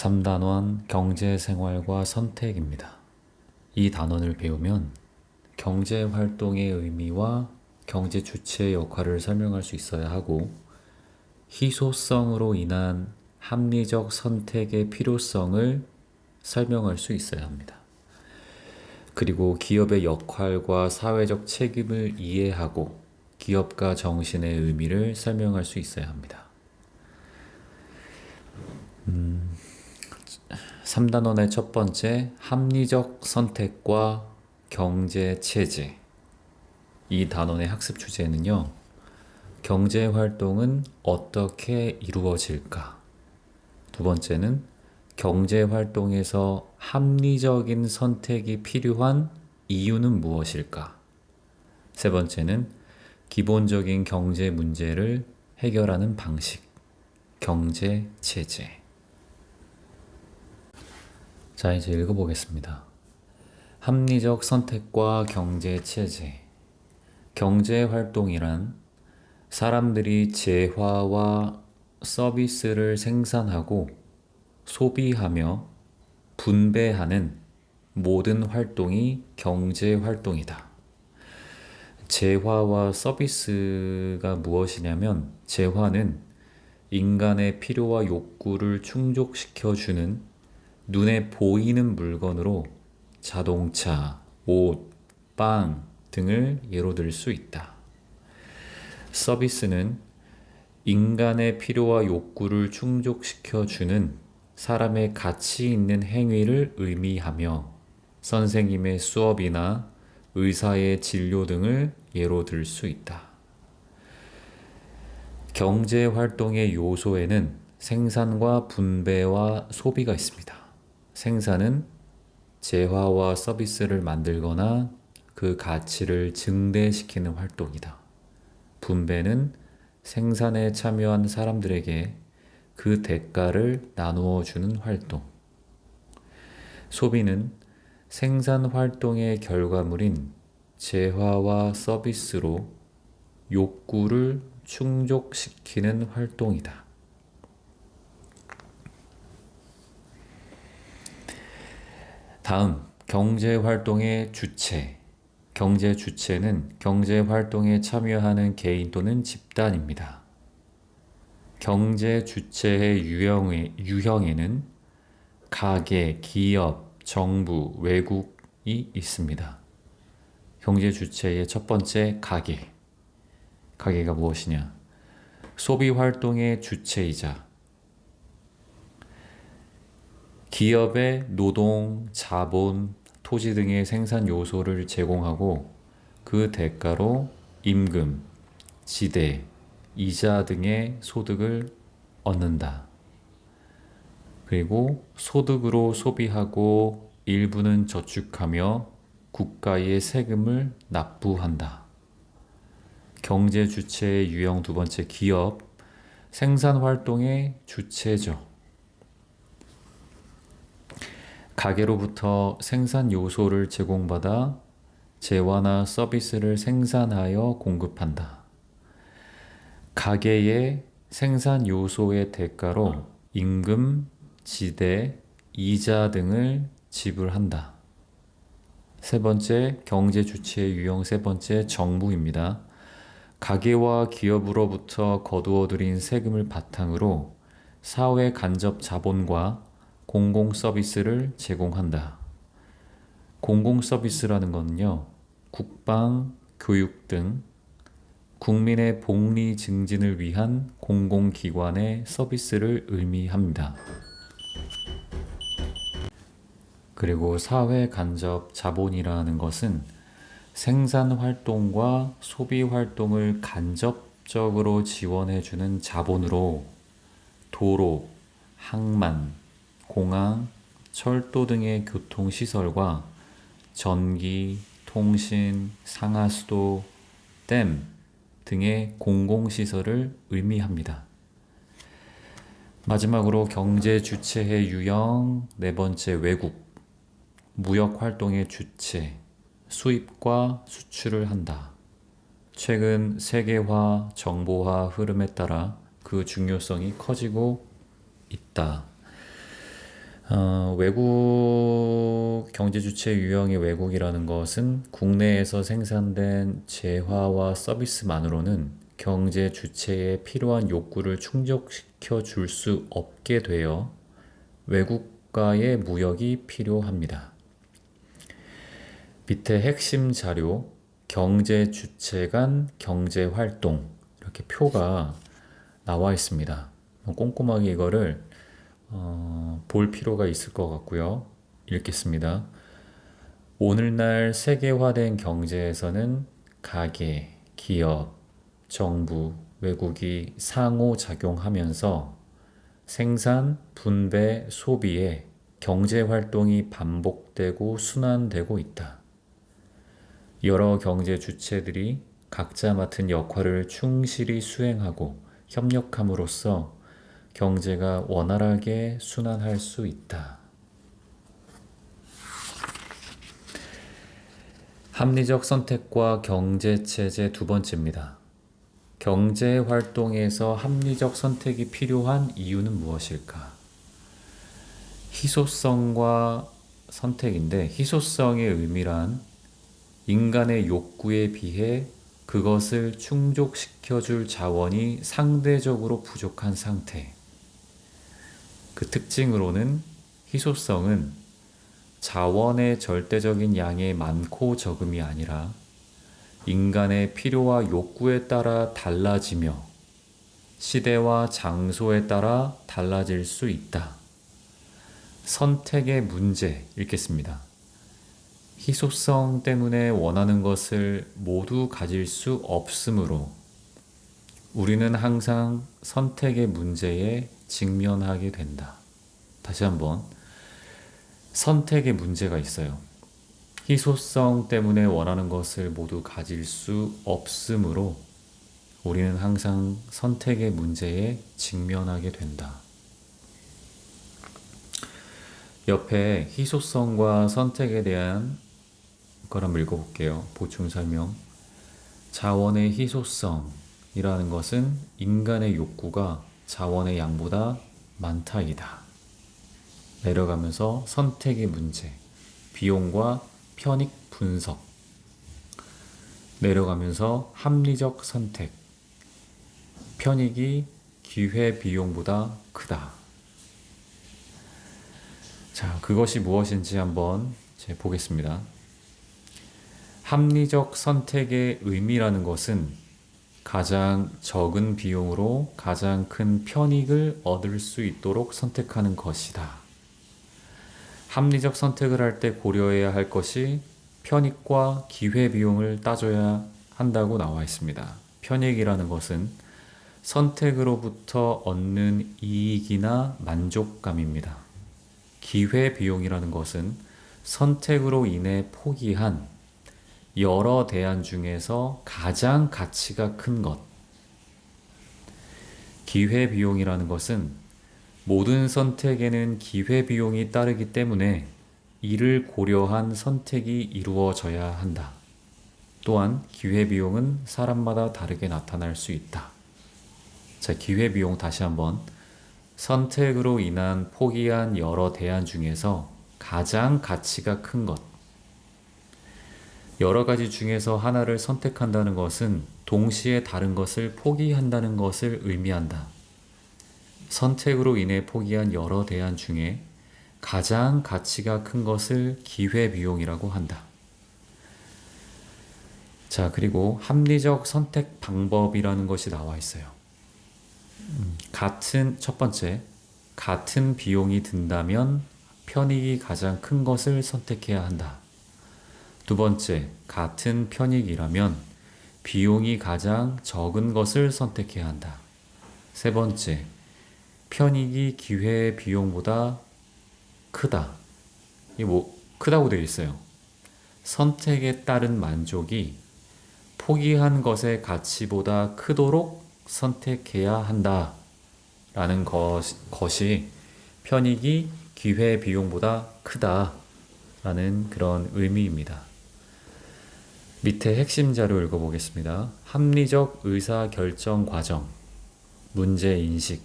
3단원 경제생활과 선택입니다. 이 단원을 배우면 경제활동의 의미와 경제 주체의 역할을 설명할 수 있어야 하고, 희소성으로 인한 합리적 선택의 필요성을 설명할 수 있어야 합니다. 그리고 기업의 역할과 사회적 책임을 이해하고 기업가 정신의 의미를 설명할 수 있어야 합니다. 3단원의 첫 번째, 합리적 선택과 경제 체제. 이 단원의 학습 주제는요, 경제 활동은 어떻게 이루어질까? 두 번째는 경제 활동에서 합리적인 선택이 필요한 이유는 무엇일까? 세 번째는 기본적인 경제 문제를 해결하는 방식, 경제 체제. 자, 이제 읽어보겠습니다. 합리적 선택과 경제 체제. 경제 활동이란 사람들이 재화와 서비스를 생산하고 소비하며 분배하는 모든 활동이 경제 활동이다. 재화와 서비스가 무엇이냐면, 재화는 인간의 필요와 욕구를 충족시켜주는 눈에 보이는 물건으로 자동차, 옷, 빵 등을 예로 들 수 있다. 서비스는 인간의 필요와 욕구를 충족시켜주는 사람의 가치 있는 행위를 의미하며, 선생님의 수업이나 의사의 진료 등을 예로 들 수 있다. 경제 활동의 요소에는 생산과 분배와 소비가 있습니다. 생산은 재화와 서비스를 만들거나 그 가치를 증대시키는 활동이다. 분배는 생산에 참여한 사람들에게 그 대가를 나누어 주는 활동. 소비는 생산 활동의 결과물인 재화와 서비스로 욕구를 충족시키는 활동이다. 다음, 경제활동의 주체. 경제 주체는 경제활동에 참여하는 개인 또는 집단입니다. 경제 주체의 유형에는 가계, 기업, 정부, 외국이 있습니다. 경제 주체의 첫 번째, 가계. 가계가 무엇이냐? 소비활동의 주체이자 기업의 노동, 자본, 토지 등의 생산 요소를 제공하고 그 대가로 임금, 지대, 이자 등의 소득을 얻는다. 그리고 소득으로 소비하고 일부는 저축하며 국가에 세금을 납부한다. 경제 주체의 유형 두 번째, 기업, 생산 활동의 주체죠. 가게로부터 생산 요소를 제공받아 재화나 서비스를 생산하여 공급한다. 가게의 생산 요소의 대가로 임금, 지대, 이자 등을 지불한다. 세 번째, 경제 주체의 유형 세 번째, 정부입니다. 가게와 기업으로부터 거두어들인 세금을 바탕으로 사회 간접 자본과 공공 서비스를 제공한다. 공공 서비스라는 것은요, 국방, 교육 등 국민의 복리 증진을 위한 공공기관의 서비스를 의미합니다. 그리고 사회 간접 자본이라는 것은 생산 활동과 소비 활동을 간접적으로 지원해주는 자본으로 도로, 항만, 공항, 철도 등의 교통시설과 전기, 통신, 상하수도, 댐 등의 공공시설을 의미합니다. 마지막으로 경제 주체의 유형 네 번째, 외국. 무역활동의 주체, 수입과 수출을 한다. 최근 세계화, 정보화 흐름에 따라 그 중요성이 커지고 있다. 외국 경제 주체 유형의 왜곡이라는 것은 국내에서 생산된 재화와 서비스만으로는 경제 주체에 필요한 욕구를 충족시켜 줄 수 없게 되어 외국과의 무역이 필요합니다. 밑에 핵심 자료, 경제 주체 간 경제 활동 이렇게 표가 나와 있습니다. 꼼꼼하게 이거를 볼 필요가 있을 것 같고요. 읽겠습니다. 오늘날 세계화된 경제에서는 가계, 기업, 정부, 외국이 상호작용하면서 생산, 분배, 소비에 경제 활동이 반복되고 순환되고 있다. 여러 경제 주체들이 각자 맡은 역할을 충실히 수행하고 협력함으로써 경제가 원활하게 순환할 수 있다. 합리적 선택과 경제체제 두 번째입니다. 경제 활동에서 합리적 선택이 필요한 이유는 무엇일까? 희소성과 선택인데, 희소성의 의미란 인간의 욕구에 비해 그것을 충족시켜줄 자원이 상대적으로 부족한 상태. 그 특징으로는 희소성은 자원의 절대적인 양의 많고 적음이 아니라 인간의 필요와 욕구에 따라 달라지며 시대와 장소에 따라 달라질 수 있다. 선택의 문제 읽겠습니다. 희소성 때문에 원하는 것을 모두 가질 수 없으므로 우리는 항상 선택의 문제에 직면하게 된다. 다시 한번, 선택의 문제가 있어요. 희소성 때문에 원하는 것을 모두 가질 수 없으므로 우리는 항상 선택의 문제에 직면하게 된다. 옆에 희소성과 선택에 대한 걸 한번 읽어볼게요. 보충 설명. 자원의 희소성이라는 것은 인간의 욕구가 자원의 양보다 많다이다. 내려가면서 선택의 문제, 비용과 편익 분석. 내려가면서 합리적 선택, 편익이 기회 비용보다 크다. 자, 그것이 무엇인지 한번 보겠습니다. 합리적 선택의 의미라는 것은 가장 적은 비용으로 가장 큰 편익을 얻을 수 있도록 선택하는 것이다. 합리적 선택을 할 때 고려해야 할 것이 편익과 기회비용을 따져야 한다고 나와 있습니다. 편익이라는 것은 선택으로부터 얻는 이익이나 만족감입니다. 기회비용이라는 것은 선택으로 인해 포기한 여러 대안 중에서 가장 가치가 큰 것. 기회비용이라는 것은 모든 선택에는 기회비용이 따르기 때문에 이를 고려한 선택이 이루어져야 한다. 또한 기회비용은 사람마다 다르게 나타날 수 있다. 자, 기회비용 다시 한번. 선택으로 인한 포기한 여러 대안 중에서 가장 가치가 큰 것. 여러 가지 중에서 하나를 선택한다는 것은 동시에 다른 것을 포기한다는 것을 의미한다. 선택으로 인해 포기한 여러 대안 중에 가장 가치가 큰 것을 기회비용이라고 한다. 자, 그리고 합리적 선택 방법이라는 것이 나와 있어요. 첫 번째, 같은 비용이 든다면 편익이 가장 큰 것을 선택해야 한다. 두 번째, 같은 편익이라면 비용이 가장 적은 것을 선택해야 한다. 세 번째, 편익이 기회 비용보다 크다. 크다고 되어 있어요. 선택에 따른 만족이 포기한 것의 가치보다 크도록 선택해야 한다. 라는 것이 편익이 기회 비용보다 크다. 라는 그런 의미입니다. 밑에 핵심 자료 읽어보겠습니다. 합리적 의사결정 과정, 문제인식,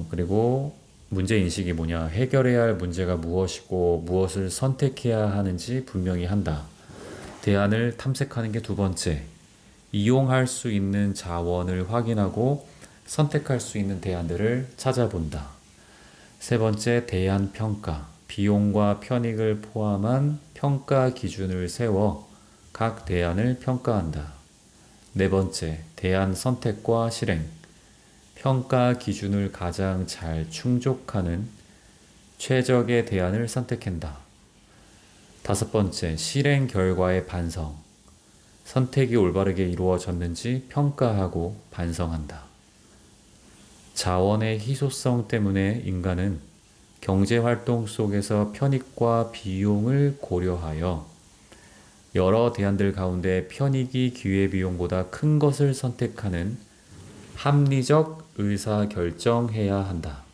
그리고 문제 인식이 뭐냐? 해결해야 할 문제가 무엇이고 무엇을 선택해야 하는지 분명히 한다. 대안을 탐색하는 게 두 번째. 이용할 수 있는 자원을 확인하고 선택할 수 있는 대안들을 찾아본다. 세 번째, 대안 평가. 비용과 편익을 포함한 평가 기준을 세워 각 대안을 평가한다. 네 번째, 대안 선택과 실행. 평가 기준을 가장 잘 충족하는 최적의 대안을 선택한다. 다섯 번째, 실행 결과의 반성. 선택이 올바르게 이루어졌는지 평가하고 반성한다. 자원의 희소성 때문에 인간은 경제활동 속에서 편익과 비용을 고려하여 여러 대안들 가운데 편익이 기회비용보다 큰 것을 선택하는 합리적 의사결정해야 한다.